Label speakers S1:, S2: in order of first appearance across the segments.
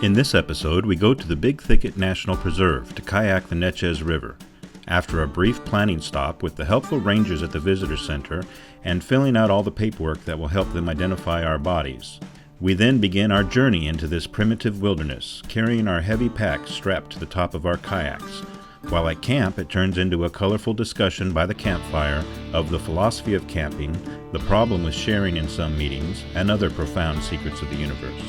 S1: In this episode, we go to the Big Thicket National Preserve to kayak the Neches River. After a brief planning stop with the helpful rangers at the visitor center and filling out all the paperwork that will help them identify our bodies, we then begin our journey into this primitive wilderness, carrying our heavy packs strapped to the top of our kayaks. While at camp, it turns into a colorful discussion by the campfire of the philosophy of camping, the problem with sharing in some meetings, and other profound secrets of the universe.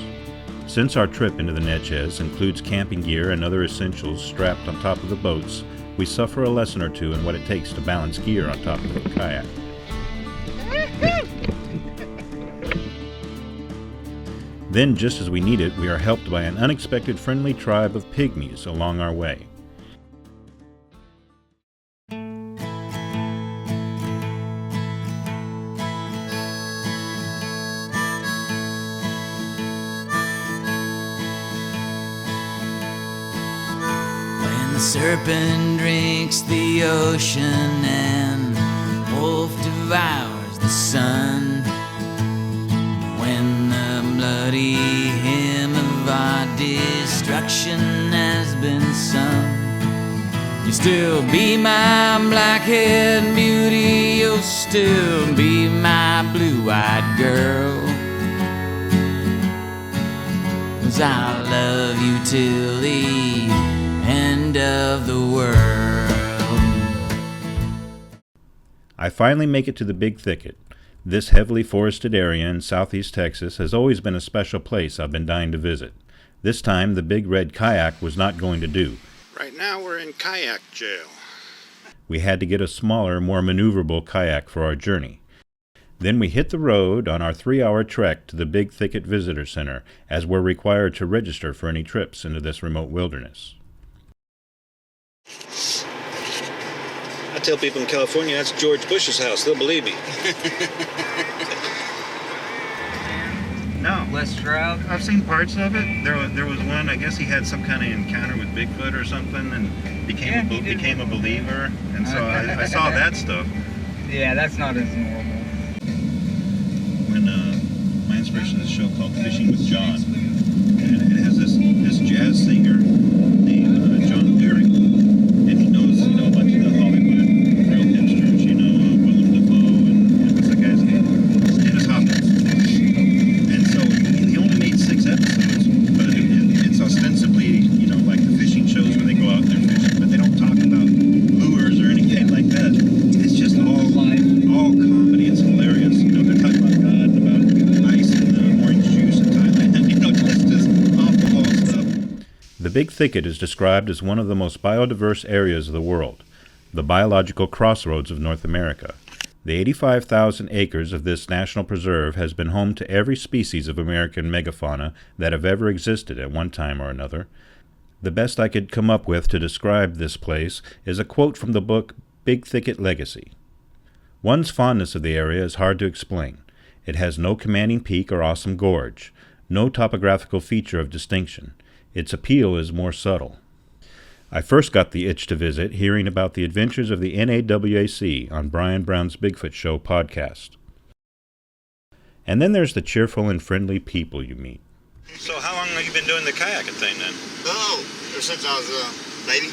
S1: Since our trip into the Neches includes camping gear and other essentials strapped on top of the boats, we suffer a lesson or two in what it takes to balance gear on top of a kayak. Then, just as we need it, we are helped by an unexpected friendly tribe of pygmies along our way.
S2: The serpent drinks the ocean and the wolf devours the sun. When the bloody hymn of our destruction has been sung, you still be my black-haired beauty, you'll still be my blue-eyed girl. 'Cause I'll love you till the end of the world.
S1: I finally make it to the Big Thicket. This heavily forested area in southeast Texas has always been a special place I've been dying to visit. This time, the big red kayak was not going to do.
S3: Right now we're in kayak jail.
S1: We had to get a smaller, more maneuverable kayak for our journey. Then we hit the road on our 3-hour trek to the Big Thicket Visitor Center, as we're required to register for any trips into this remote wilderness.
S3: I tell people in California that's George Bush's house. They'll believe me.
S4: No.
S5: Les Stroud?
S4: I've seen parts of it. There was one, I guess he had some kind of encounter with Bigfoot or something and became a believer. And so I saw that stuff.
S5: Yeah, that's not as normal.
S4: When my inspiration is a show called Fishing with John. And it has this jazz singer named John Derrick. And he knows, a bunch of the Hollywood real hipsters, Willem Dafoe and what's that guy's name? Dennis Hopkins. And so he only made 6 episodes, but it's ostensibly, like the fishing shows where they go out and they're fishing, but they don't talk about lures or anything like that. It's just all comedy. It's hilarious. They're talking about God and about ice and orange juice in Thailand. Just off-the-wall stuff.
S1: The Big Thicket is described as one of the most biodiverse areas of the world, the biological crossroads of North America. The 85,000 acres of this national preserve has been home to every species of American megafauna that have ever existed at one time or another. The best I could come up with to describe this place is a quote from the book Big Thicket Legacy. One's fondness of the area is hard to explain. It has no commanding peak or awesome gorge, no topographical feature of distinction. Its appeal is more subtle. I first got the itch to visit hearing about the adventures of the NAWAC on Brian Brown's Bigfoot Show podcast. And then there's the cheerful and friendly people you meet.
S3: So how long have you been doing the kayaking thing then?
S6: Oh, ever since I was a baby.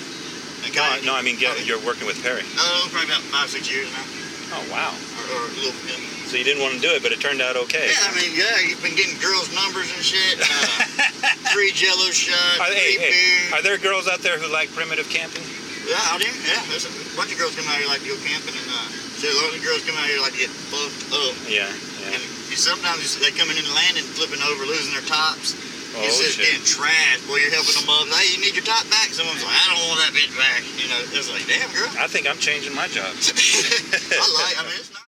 S3: No, I mean you're working with Perry.
S6: Oh, probably about 5-6 years now.
S3: Oh, wow.
S6: Or a little bit.
S3: So you didn't want to do it, but it turned out okay.
S6: Yeah, you've been getting girls' numbers and shit. 3 Jello shots, 3 beers.
S3: Are there girls out there who like primitive camping?
S6: Yeah, out here. Yeah, there's a bunch of girls come out here like to go camping, and a lot of girls come out here like to get fucked up.
S3: Yeah.
S6: And sometimes they coming in and landing, flipping over, losing their tops. It's just
S3: shit.
S6: getting trashed. Boy, you're helping them up. Hey, you need your top back. Someone's like, I don't want that bitch back. It's like, damn, girl.
S3: I think I'm changing my job.
S6: It's not.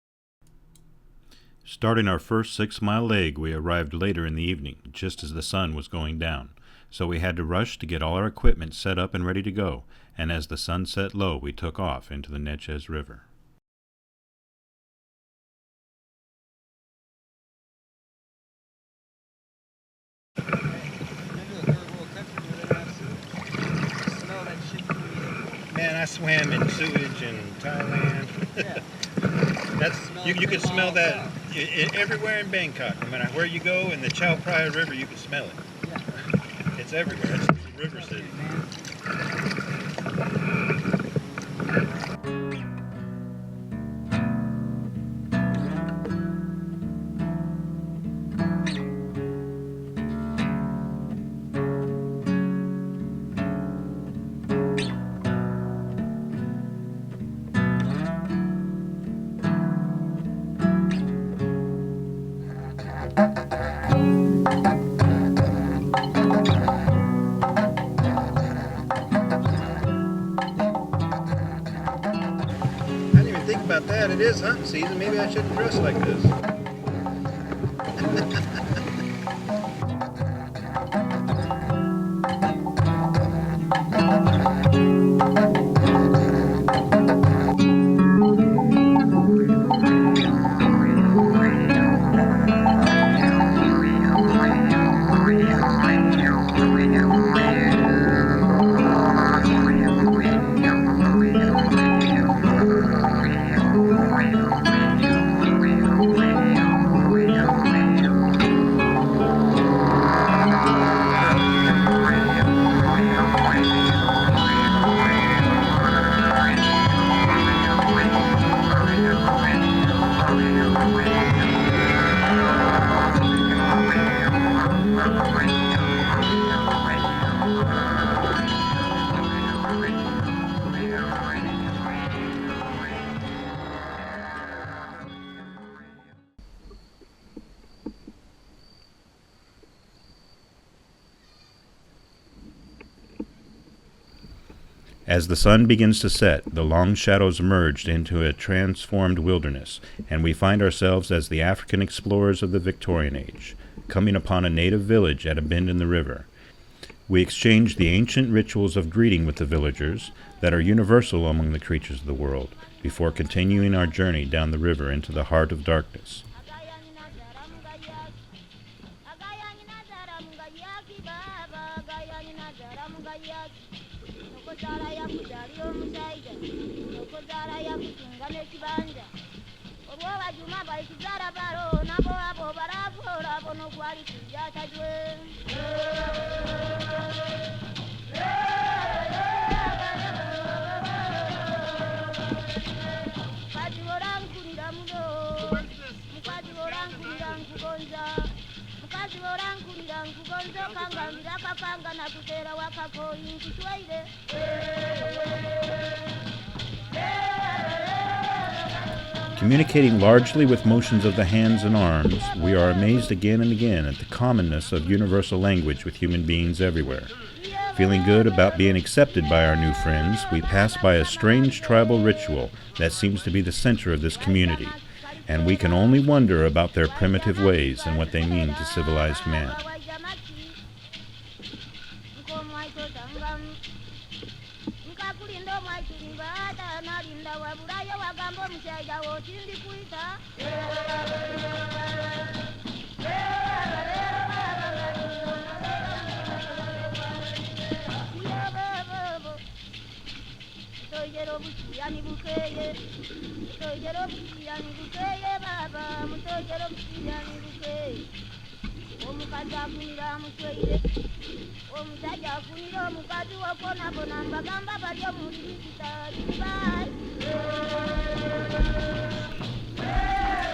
S1: Starting our first 6-mile leg, we arrived later in the evening, just as the sun was going down. So we had to rush to get all our equipment set up and ready to go, and as the sun set low, we took off into the Neches River.
S4: Man, I swam in sewage in Thailand.
S5: Yeah.
S4: You could smell that everywhere in Bangkok. No matter where you go in the Chao Phraya River, you could smell it.
S5: Yeah.
S4: It's everywhere. It's a river city. I didn't even think about that. It is hunting season. Maybe I shouldn't dress like this. As the sun begins to set, the long shadows merged into a transformed wilderness, and we find ourselves as the African explorers of the Victorian age, coming upon a native village at a bend in the river. We exchange the ancient rituals of greeting with the villagers that are universal among the creatures of the world, before continuing our journey down the river into the heart of darkness. Communicating largely with motions of the hands and arms, we are amazed again and again at the commonness of universal language with human beings everywhere. Feeling good about being accepted by our new friends, we pass by a strange tribal ritual that seems to be the center of this community, and we can only wonder about their primitive ways and what they mean to civilized man.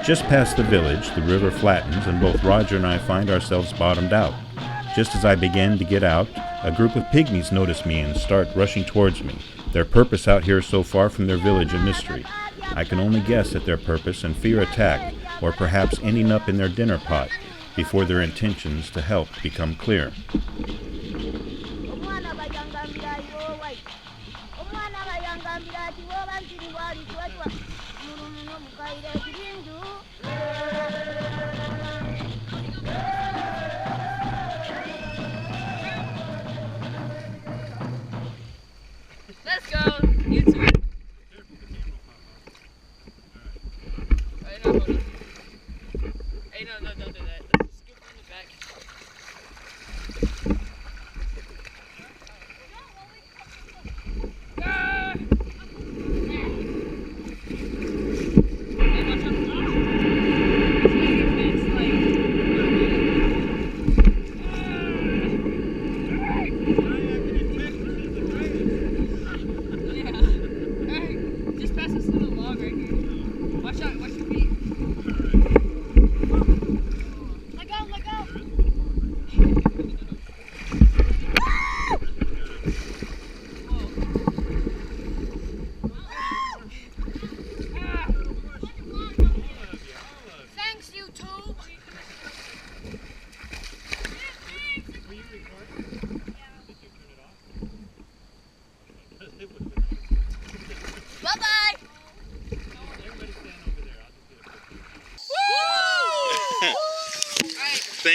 S4: Just past the village, the river flattens, and both Roger and I find ourselves bottomed out. Just as I begin to get out, a group of pygmies notice me and start rushing towards me, their purpose out here so far from their village a mystery. I can only guess at their purpose and fear attack, or perhaps ending up in their dinner pot, before their intentions to help become clear.
S7: Let's go. You too. Hey, no, hold on. Hey, no, don't do that. Let's scoop from the back. Ah! Hey, watch out. It's like...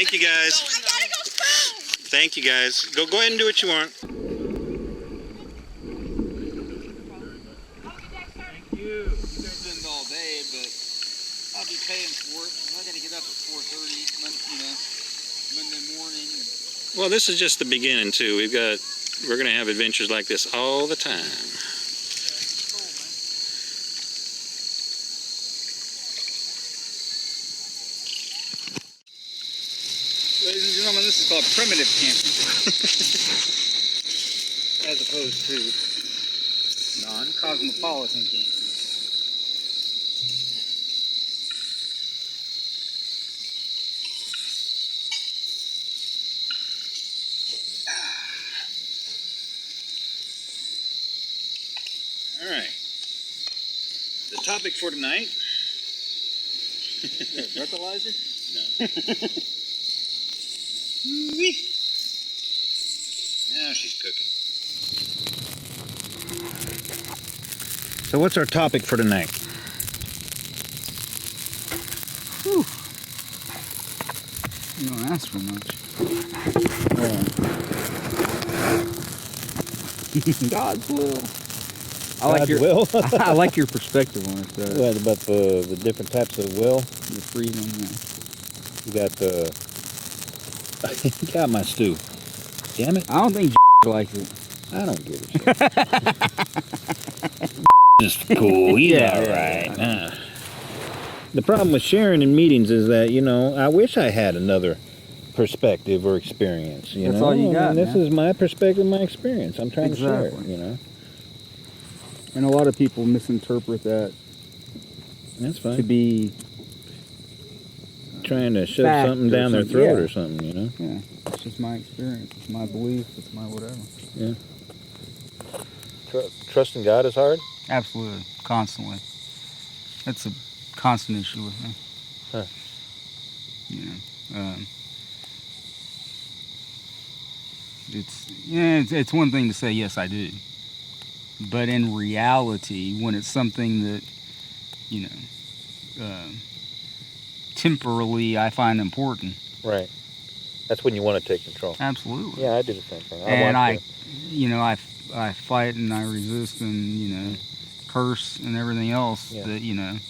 S3: Thank you, guys.
S8: I gotta go spoon.
S3: Thank you, guys. Go ahead and do what you want.
S5: Thank you. You guys spend all day, but I'll be paying for it. I gotta get up at 4:30, Monday morning.
S3: Well, this is just the beginning too. We're gonna have adventures like this all the time.
S5: Ladies and gentlemen, this is called primitive camping. As opposed to non-cosmopolitan camping.
S3: All right. The topic for tonight.
S5: Breathalyzer?
S3: No. Now she's cooking. So what's our topic for tonight?
S5: Whew. You don't ask for much. God's will.
S1: God's will?
S5: I like your perspective on it.
S1: What about the different types of will?
S5: The freedom. Yeah.
S1: You got the... You got my stew. Damn it.
S5: I don't think likes it.
S1: I don't give a shit. Just cool. Yeah, right. The problem with sharing in meetings is that, I wish I had another perspective or experience.
S5: That's all you got,
S1: This
S5: man.
S1: is my perspective, my experience. I'm trying to share it,
S5: And a lot of people misinterpret that
S1: That's fine.
S5: to be
S1: trying to shove
S5: fact
S1: something
S5: or
S1: down their
S5: something.
S1: throat
S5: Yeah.
S1: or something,
S5: Yeah, it's just my experience. It's my belief. It's my whatever.
S1: Yeah. Trusting God is hard?
S5: Absolutely, constantly. That's a constant issue with me.
S1: Huh.
S5: It's one thing to say yes, I do, but in reality, when it's something that temporally I find important,
S1: Right. That's when you want to take control.
S5: absolutely.
S1: Yeah, I do the same thing.
S5: And
S1: want to.
S5: I fight and I resist and curse and everything else.
S1: Yeah.
S5: That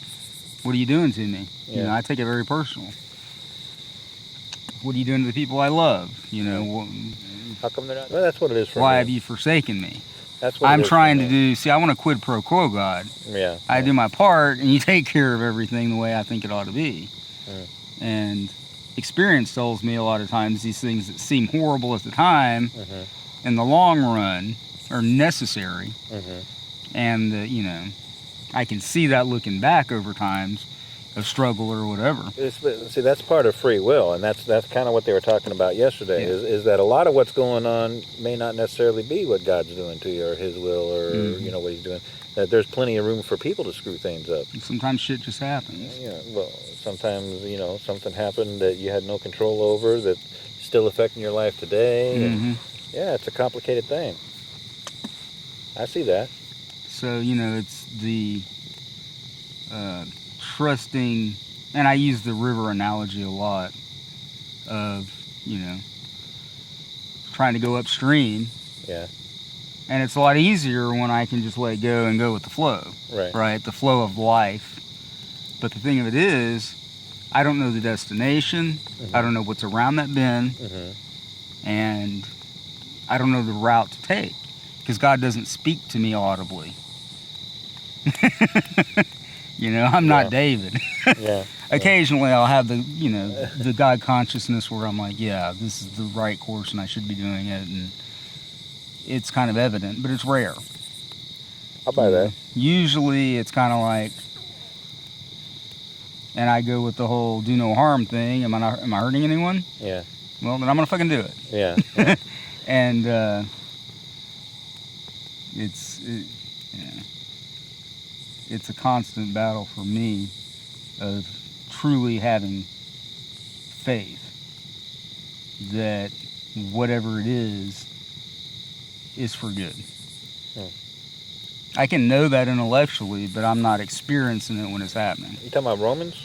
S5: what are you doing to me?
S1: Yeah.
S5: I take it very personal. What are you doing to the people I love?
S1: How come they're not? Well, that's what it is for
S5: Why
S1: me.
S5: have you forsaken me?
S1: That's what it
S5: I'm
S1: is for
S5: trying
S1: me.
S5: to do. See, I want to quid pro quo God.
S1: Yeah.
S5: I do my part, and you take care of everything the way I think it ought to be.
S1: Mm.
S5: And experience tells me a lot of times these things that seem horrible at the time,
S1: Mhm.
S5: in the long run, are necessary.
S1: Mhm.
S5: And I can see that looking back over times of struggle or whatever.
S1: See, that's part of free will, and that's kind of what they were talking about yesterday.
S5: Yeah.
S1: Is that a lot of what's going on may not necessarily be what God's doing to you or His will or
S5: Mhm.
S1: what He's doing. That there's plenty of room for people to screw things up.
S5: And sometimes shit just happens.
S1: Yeah. Well, sometimes something happened that you had no control over that's still affecting your life today. And,
S5: Hmm.
S1: yeah, it's a complicated thing. I see that.
S5: So it's the trusting, and I use the river analogy a lot of trying to go upstream.
S1: Yeah.
S5: And it's a lot easier when I can just let go and go with the flow.
S1: Right.
S5: Right? The flow of life. But the thing of it is, I don't know the destination.
S1: Mhm.
S5: I don't know what's around that bend.
S1: Mhm.
S5: And I don't know the route to take. Because God doesn't speak to me audibly. I'm not
S1: Yeah.
S5: David.
S1: Yeah.
S5: Occasionally I'll have the God consciousness where I'm like, yeah, this is the right course and I should be doing it. And it's kind of evident, but it's rare.
S1: I'll buy that.
S5: Usually it's kind of like, and I go with the whole do no harm thing. Am I hurting anyone?
S1: Yeah.
S5: Well, then I'm gonna fucking do it.
S1: Yeah.
S5: And it's a constant battle for me of truly having faith that whatever it is for good. I can know that intellectually, but I'm not experiencing it when it's happening.
S1: You talking about Romans?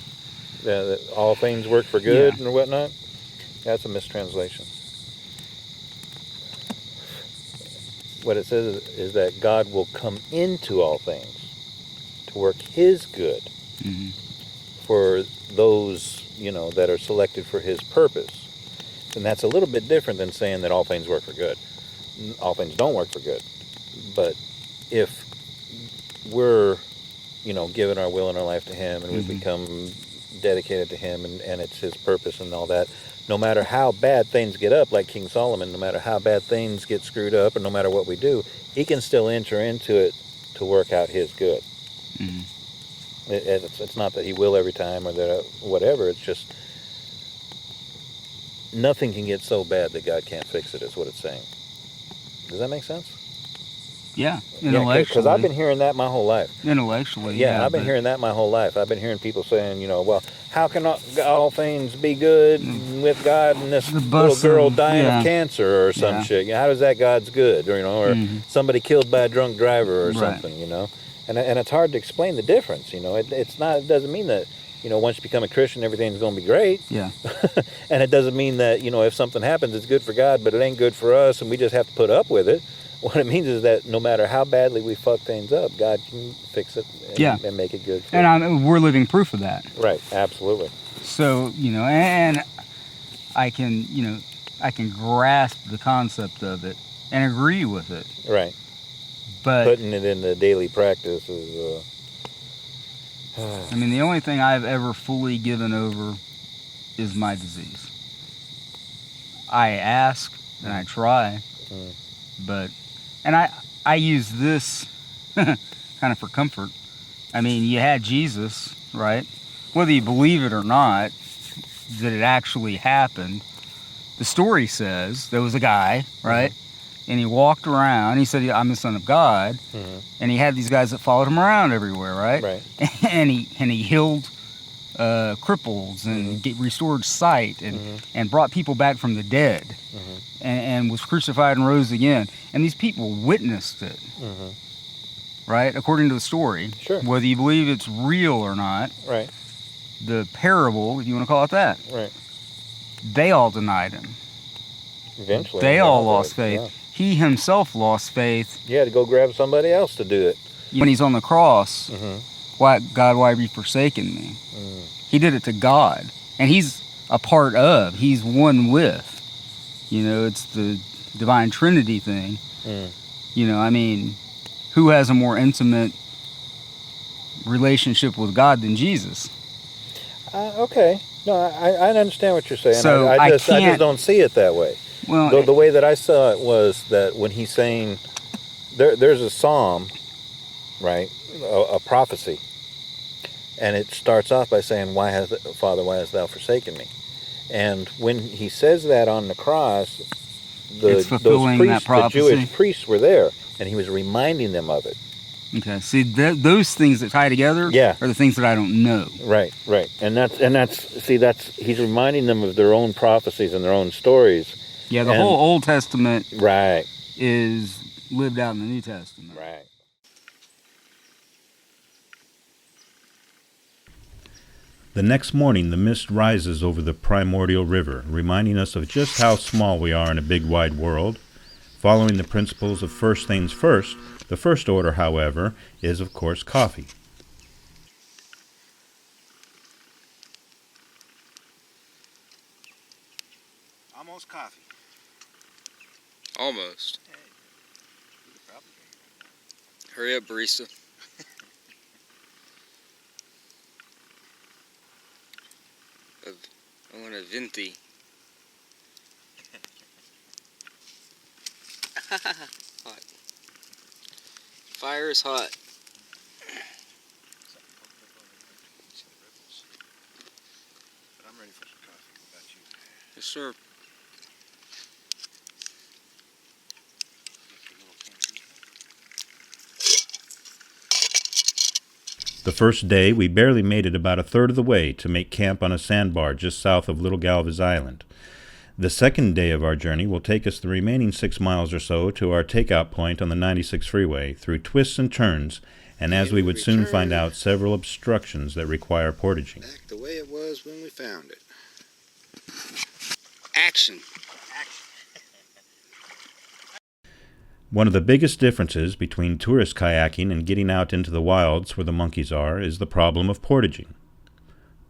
S1: That all things work for good and whatnot? That's a mistranslation. What it says is that God will come into all things to work His good for those, that are selected for His purpose. And that's a little bit different than saying that all things work for good. All things don't work for good. But if we're, giving our will and our life to Him, and we've become dedicated to Him, and it's His purpose and all that, no matter how bad things get up, like King Solomon, no matter how bad things get screwed up, and no matter what we do, He can still enter into it to work out His good. It's not that He will every time or that whatever. It's just nothing can get so bad that God can't fix it, is what it's saying. Does that make sense?
S5: Yeah, intellectually.
S1: Because I've been hearing that my whole life.
S5: Intellectually,
S1: I've been hearing that my whole life. I've been hearing people saying, well, how can all things be good with God and this little girl dying of cancer or some shit? How is that God's good? Or somebody killed by a drunk driver or something, And it's hard to explain the difference, It's not. It doesn't mean that, once you become a Christian, everything's going to be great.
S5: Yeah.
S1: And it doesn't mean that, if something happens, it's good for God, but it ain't good for us, and we just have to put up with it. What it means is that no matter how badly we fuck things up, God can fix it and make it good.
S5: We're living proof of that.
S1: Right, absolutely.
S5: So, and I can grasp the concept of it and agree with it.
S1: Right.
S5: But
S1: putting it in the daily practice is...
S5: the only thing I've ever fully given over is my disease. I ask and I try, but... And I use this kind of for comfort. You had Jesus, right? Whether you believe it or not, that it actually happened. The story says there was a guy, right? And he walked around. He said, I'm the Son of God. And he had these guys that followed him around everywhere, right?
S1: Right.
S5: And he healed cripples and restored sight and brought people back from the dead. And was crucified and rose again. And these people witnessed it, right? According to the story.
S1: Sure.
S5: Whether you believe it's real or not.
S1: Right.
S5: The parable, if you want to call it that.
S1: Right.
S5: They all denied him.
S1: Eventually.
S5: They all lost faith. Yeah. He himself lost faith.
S1: He had to go grab somebody else to do it.
S5: When he's on the cross, why have you forsaken me? He did it to God. And he's a part of, he's one with. It's the divine Trinity thing. Who has a more intimate relationship with God than Jesus?
S1: Okay. No, I understand what you're saying.
S5: So
S1: I just don't see it that way.
S5: Well,
S1: the way that I saw it was that when he's saying, there's a psalm, right, a prophecy, and it starts off by saying, Father, why hast thou forsaken me? And when he says that on the cross, those priests, the Jewish priests were there, and he was reminding them of it.
S5: Okay, see, those things that tie together are the things that I don't know.
S1: Right, and that's he's reminding them of their own prophecies and their own stories.
S5: Yeah, the whole Old Testament
S1: is
S5: lived out in the New Testament.
S1: Right. The next morning, the mist rises over the primordial river, reminding us of just how small we are in a big, wide world. Following the principles of first things first, the first order, however, is, of course, coffee.
S6: Almost coffee.
S8: Almost. Hurry up, barista. I want a venti. Hot. Fire is hot.
S6: But I'm ready for some coffee. What about you?
S8: Yes, sir.
S1: The first day, we barely made it about a third of the way to make camp on a sandbar just south of Little Galvez Island. The second day of our journey will take us the remaining 6 miles or so to our takeout point on the 96 freeway through twists and turns, and as we would soon find out, several obstructions that require portaging.
S6: Back the way it was when we found it.
S8: Action.
S1: One of the biggest differences between tourist kayaking and getting out into the wilds where the monkeys are is the problem of portaging.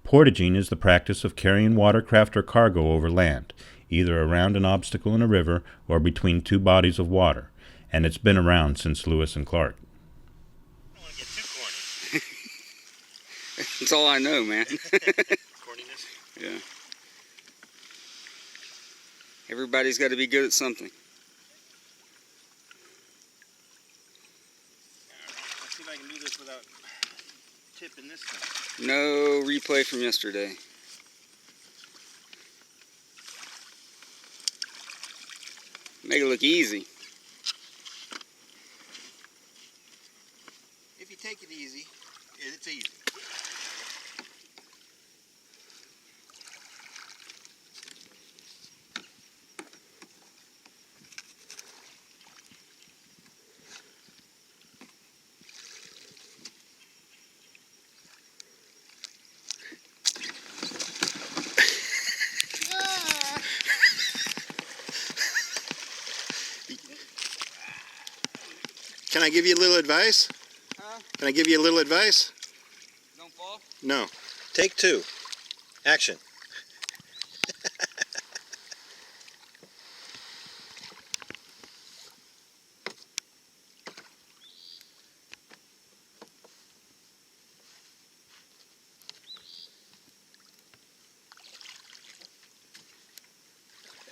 S1: Portaging is the practice of carrying watercraft or cargo over land, either around an obstacle in a river or between two bodies of water, and it's been around since Lewis and Clark.
S4: I don't want to get too corny.
S8: That's all I know, man.
S4: Corniness?
S8: Yeah. Everybody's got to be good at something.
S4: Let's see if I can do this without tipping this thing.
S8: No replay from yesterday. Make it look easy.
S4: If you take it easy, it's easy. Can I give you a little advice?
S8: Huh?
S4: Can I give you a little advice?
S8: Don't fall?
S4: No. Take two. Action.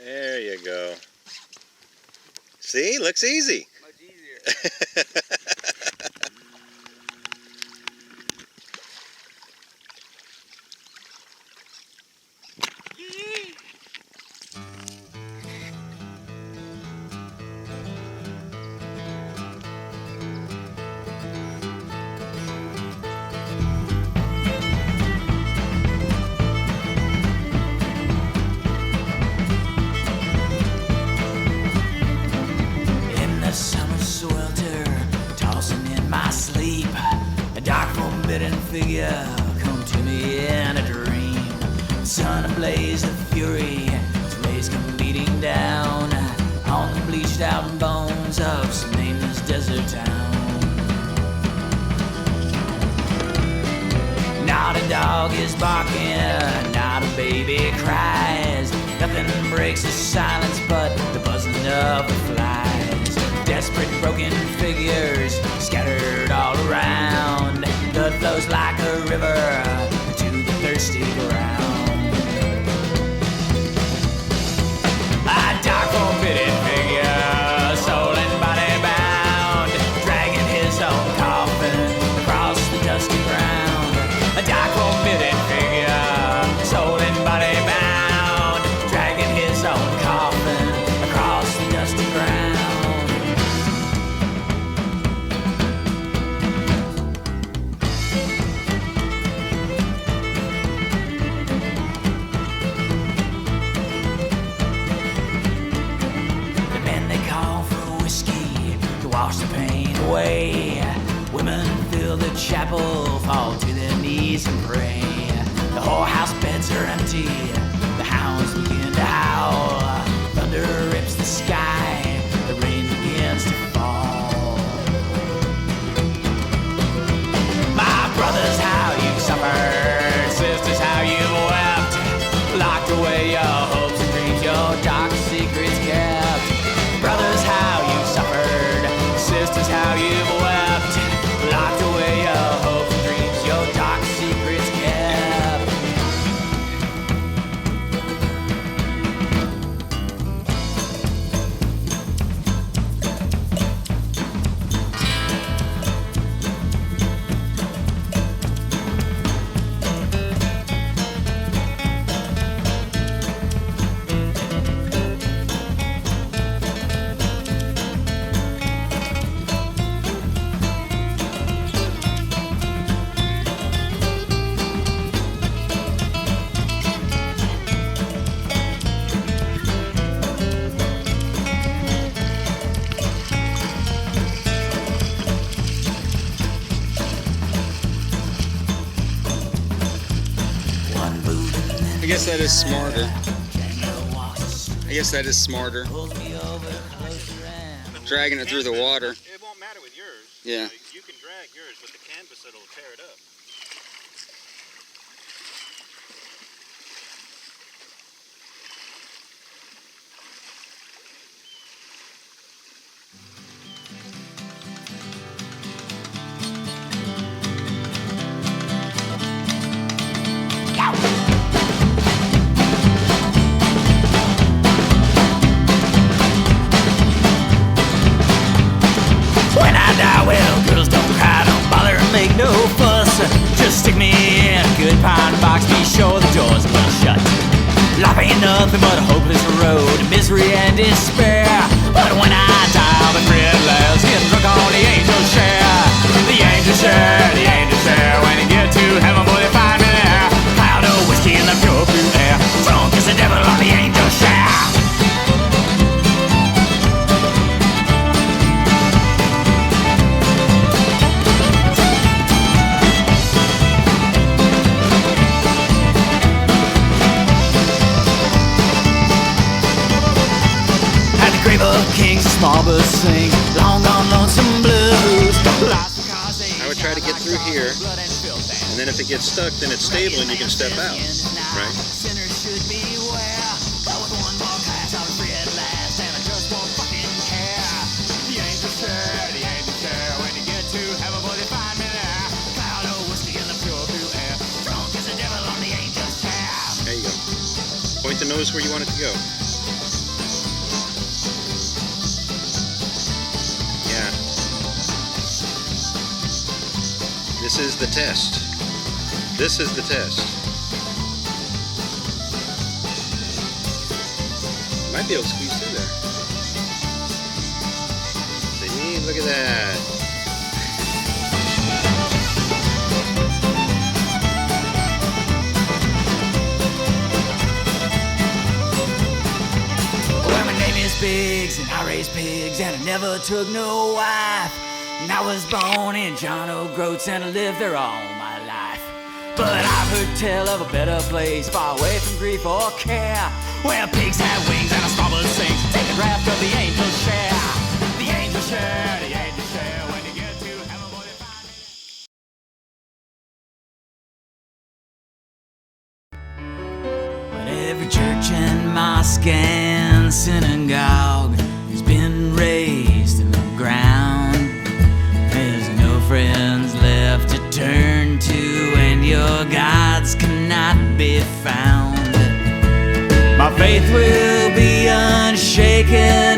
S4: There you go. See, looks easy.
S8: Much easier.
S2: In the summer swelter, tossing in my sleep, a dark forbidden figure come to me in a dream. Sun ablaze of fury, its rays come beating down on the bleached out bones of some nameless desert town. Not a dog is barking, not a baby cries. Nothing breaks the silence but the buzzing of the flies. Desperate broken figures scattered all around. Blood flows like a river to the thirsty ground. A dark forbidden figure, soul and body bound, dragging his own coffin across the dusty ground. A dark forbidden figure, soul and body bound, dragging his own coffin across the dusty ground. The men they call for whiskey to wash the pain away. Women fill the chapel, fall to their knees and pray. The whorehouse beds are empty, the hounds begin to howl. Thunder rips the sky, the rain begins to fall. My brothers, how you've suffered, sisters, how you've wept, locked away your hopes and dreams, your dark secrets kept. Brothers, how you've suffered, sisters, how you've wept, locked away your hopes and dreams, your dark secrets kept.
S8: I guess that is smarter. I guess that is smarter.
S2: Pulls me over closer and
S8: Dragging it through the water.
S4: It won't matter with yours.
S8: Yeah.
S4: You can drag yours with the canvas, it'll tear it up.
S2: when I die, well, girls don't cry, don't bother and make no fuss. Just stick me in a good pine box, be sure the door's well shut. Life ain't nothing but a hopeless road of misery and despair. But when I die, I'll be free at last, getting drunk on the angel's share. The angel's share, the angel's share. When you get to heaven, boy, you find me there. Cloud of whiskey in the pure blue air. Drunk as the devil on the angel's share. Kings, small birds sing, long gone lonesome blues.
S4: I would try to get through here, and then if it gets stuck, then it's stable and you can step out, right?
S2: Sinners should beware. But with one more class, I'll be free at last, and I just won't fucking care. The angels share, the angels share. When you get to heaven, boy, they find me there. Cloud of whiskey in the pure blue air. Drunk as the devil on the angel's chair.
S4: There you go. Point the nose where you want it to go. Yeah. This is the test. This is the test. Might be able to squeeze through there. See, look at that.
S2: Well, my name is Biggs, and I raise pigs, and I never took no wife. And I was born in John O'Groats, and I lived there all my life. But I've heard tell of a better place, far away from grief or care, where pigs have wings and a small bird sings. Take a draft of the angel's share. The angel's share, the angel's share. When you get to heaven, boy, you find me. But every church and mosque and synagogue has been raised in the ground. There's no friends left to turn to, and your gods cannot be found. My faith will be unshaken